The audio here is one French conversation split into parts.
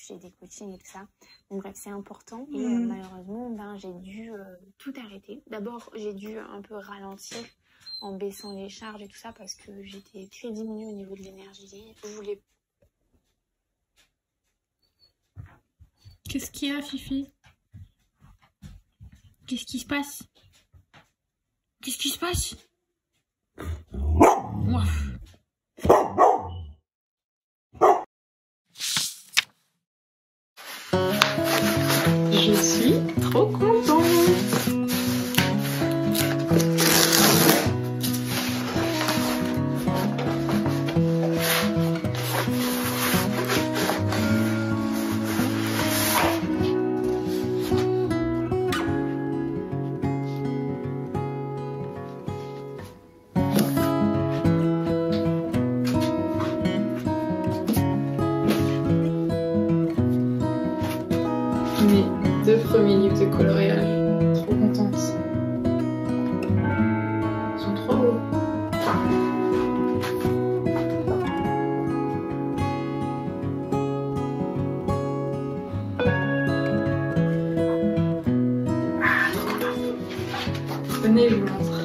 j'ai des coachings et tout ça. Donc bref, c'est important. Et malheureusement, j'ai dû tout arrêter. D'abord, j'ai dû un peu ralentir en baissant les charges et tout ça parce que j'étais très diminuée au niveau de l'énergie. Je voulais... Qu'est-ce qu'il y a, Fifi? Qu'est-ce qui se passe? Qu'est-ce qui se passe? Ouaf. Je suis trop contente. Mes 2 premiers livres de coloriage, trop contente. Ils sont trop beaux. Venez, je vous montre.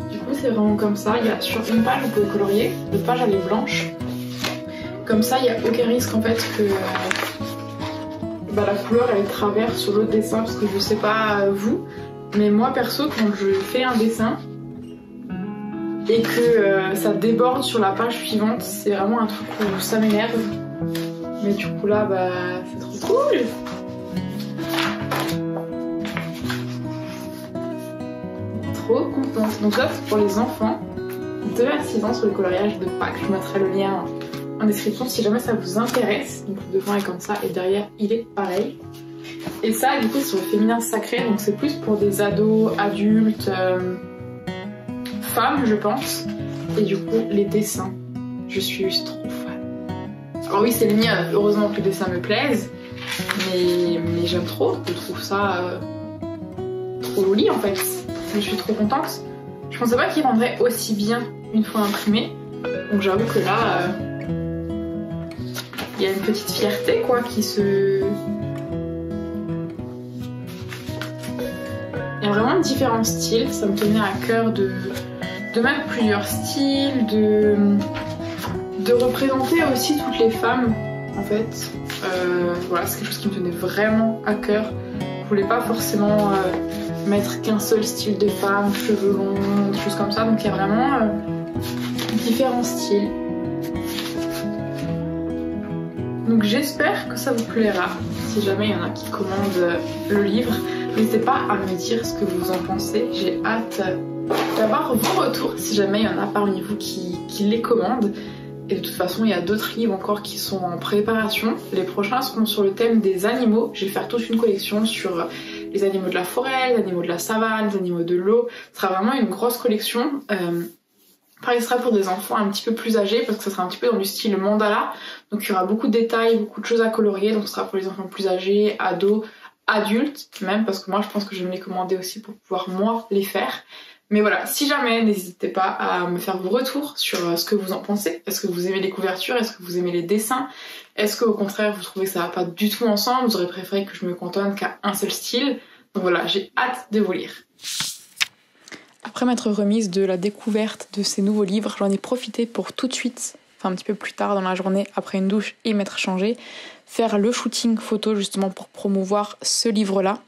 Du coup, c'est vraiment comme ça. Il y a sur une page, vous pouvez colorier. L'autre page, elle est blanche. Comme ça, il n'y a aucun risque en fait que la couleur elle traverse sur l'autre dessin, parce que je sais pas vous, mais moi perso quand je fais un dessin et que ça déborde sur la page suivante, c'est vraiment un truc où ça m'énerve. Mais du coup là c'est trop cool. Trop contente. Donc ça c'est pour les enfants 2 à 6 ans sur le coloriage de Pâques. Je vous mettrai le lien en description si jamais ça vous intéresse. Donc le devant est comme ça et derrière il est pareil. Et ça du coup c'est sur le féminin sacré, donc c'est plus pour des ados, adultes, femmes je pense. Et du coup les dessins, je suis juste trop fan. Alors oui c'est les miens, heureusement que les dessins me plaisent, mais j'aime trop, je trouve ça trop joli en fait. Je suis trop contente. Je pensais pas qu'il rendrait aussi bien une fois imprimé, donc j'avoue que là il y a une petite fierté quoi qui se... Il y a vraiment différents styles, ça me tenait à cœur de mettre plusieurs styles, de représenter aussi toutes les femmes en fait. Voilà, c'est quelque chose qui me tenait vraiment à cœur. Je voulais pas forcément mettre qu'un seul style de femme, cheveux longs, des choses comme ça, donc il y a vraiment différents styles. Donc j'espère que ça vous plaira. Si jamais il y en a qui commandent le livre, n'hésitez pas à me dire ce que vous en pensez. J'ai hâte d'avoir vos retours si jamais il y en a parmi vous qui les commandent. Et de toute façon il y a d'autres livres encore qui sont en préparation. Les prochains seront sur le thème des animaux. Je vais faire toute une collection sur les animaux de la forêt, les animaux de la savane, les animaux de l'eau. Ce sera vraiment une grosse collection. Pareil, ce sera pour des enfants un petit peu plus âgés parce que ça sera un petit peu dans du style mandala. Donc il y aura beaucoup de détails, beaucoup de choses à colorier. Donc ce sera pour les enfants plus âgés, ados, adultes même, parce que moi je pense que je vais me les commander aussi pour pouvoir moi les faire. Mais voilà, si jamais, n'hésitez pas à me faire vos retours sur ce que vous en pensez. Est-ce que vous aimez les couvertures? Est-ce que vous aimez les dessins? Est-ce qu'au contraire vous trouvez que ça va pas du tout ensemble? Vous aurez préféré que je me cantonne qu'à un seul style? Donc voilà, j'ai hâte de vous lire. Après m'être remise de la découverte de ces nouveaux livres, j'en ai profité pour tout de suite, enfin un petit peu plus tard dans la journée, après une douche et m'être changée, faire le shooting photo justement pour promouvoir ce livre-là.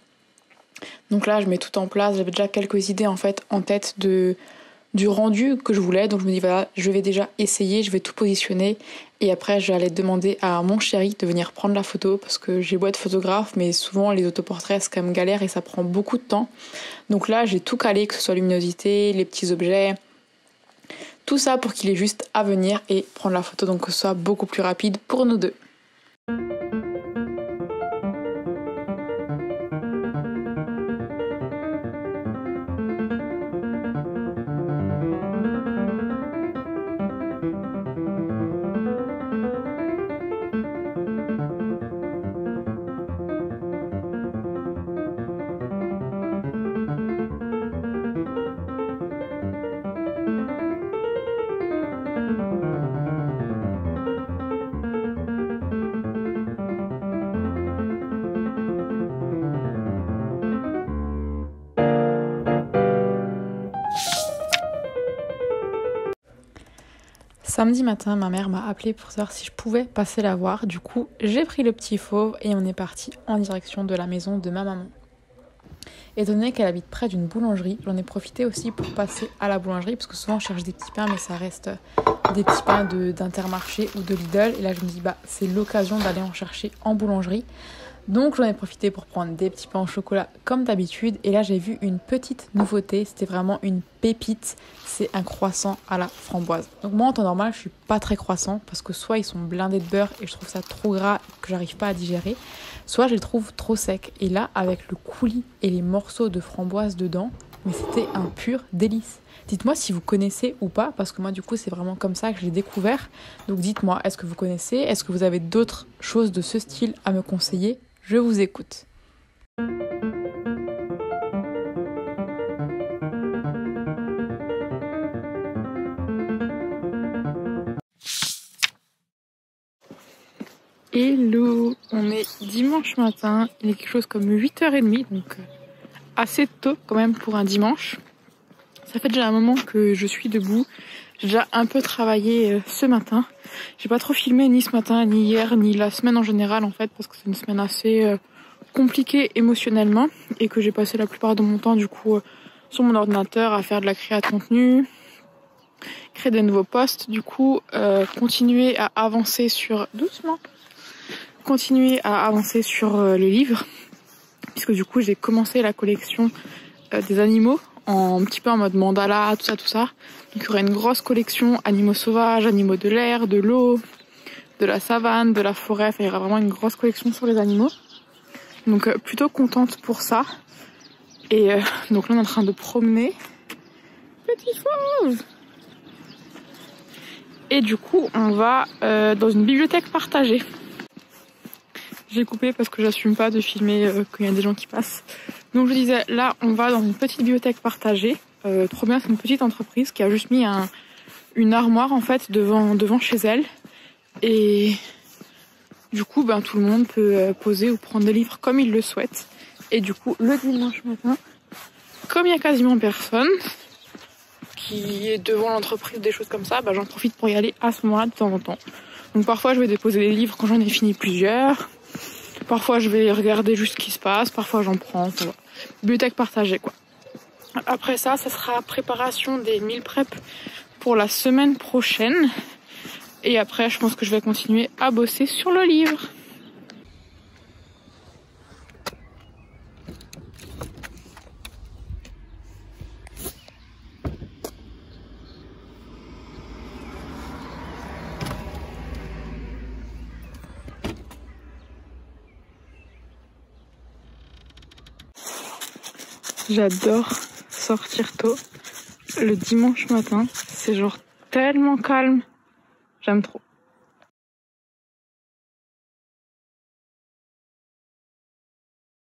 Donc là je mets tout en place, j'avais déjà quelques idées en fait en tête du rendu que je voulais, donc je me dis voilà, je vais déjà essayer, je vais tout positionner et après je vais aller demander à mon chéri de venir prendre la photo parce que j'ai beau être photographe mais souvent les autoportraits c'est quand même galère et ça prend beaucoup de temps. Donc là j'ai tout calé, que ce soit luminosité, les petits objets, tout ça pour qu'il ait juste à venir et prendre la photo, donc que ce soit beaucoup plus rapide pour nous deux. Samedi matin, ma mère m'a appelé pour savoir si je pouvais passer la voir. Du coup, j'ai pris le petit fauve et on est parti en direction de la maison de ma maman. Étant donné qu'elle habite près d'une boulangerie, j'en ai profité aussi pour passer à la boulangerie parce que souvent je cherche des petits pains mais ça reste des petits pains d'Intermarché ou de Lidl. Et là je me dis c'est l'occasion d'aller en chercher en boulangerie. Donc j'en ai profité pour prendre des petits pains au chocolat comme d'habitude. Et là j'ai vu une petite nouveauté, c'était vraiment une pépite. C'est un croissant à la framboise. Donc moi en temps normal je suis pas très croissant parce que soit ils sont blindés de beurre et je trouve ça trop gras que j'arrive pas à digérer, soit je les trouve trop secs. Et là avec le coulis et les morceaux de framboise dedans, mais c'était un pur délice. Dites-moi si vous connaissez ou pas, parce que moi du coup c'est vraiment comme ça que je l'ai découvert. Donc dites-moi, est-ce que vous connaissez? Est-ce que vous avez d'autres choses de ce style à me conseiller? Je vous écoute. Hello, on est dimanche matin, il est quelque chose comme 8h30, donc assez tôt quand même pour un dimanche. Ça fait déjà un moment que je suis debout, j'ai déjà un peu travaillé ce matin. J'ai pas trop filmé ni ce matin, ni hier, ni la semaine en général en fait, parce que c'est une semaine assez compliquée émotionnellement et que j'ai passé la plupart de mon temps du coup sur mon ordinateur à faire de la créa de contenu, créer des nouveaux posts, du coup continuer à avancer sur... Doucement. Continuer à avancer sur les livres, puisque du coup j'ai commencé la collection des animaux un petit peu en mode mandala, tout ça. Donc il y aurait une grosse collection animaux sauvages, animaux de l'air, de l'eau, de la savane, de la forêt. Enfin, il y aura vraiment une grosse collection sur les animaux. Donc plutôt contente pour ça. Et donc là on est en train de promener. Petit fauve. Et du coup on va dans une bibliothèque partagée. J'ai coupé parce que j'assume pas de filmer quand il y a des gens qui passent. Donc je disais, là on va dans une petite bibliothèque partagée. Trop bien, c'est une petite entreprise qui a juste mis une armoire en fait devant chez elle. Et du coup tout le monde peut poser ou prendre des livres comme il le souhaite. Et du coup le dimanche matin, comme il y a quasiment personne qui est devant l'entreprise, des choses comme ça, j'en profite pour y aller à ce moment-là de temps en temps. Donc parfois je vais déposer des livres quand j'en ai fini plusieurs. Parfois je vais regarder juste ce qui se passe, parfois j'en prends. Voilà. Bibliothèque partagée quoi. Après ça sera préparation des meal prep pour la semaine prochaine. Et après je pense que je vais continuer à bosser sur le livre. J'adore sortir tôt le dimanche matin, c'est genre tellement calme, j'aime trop.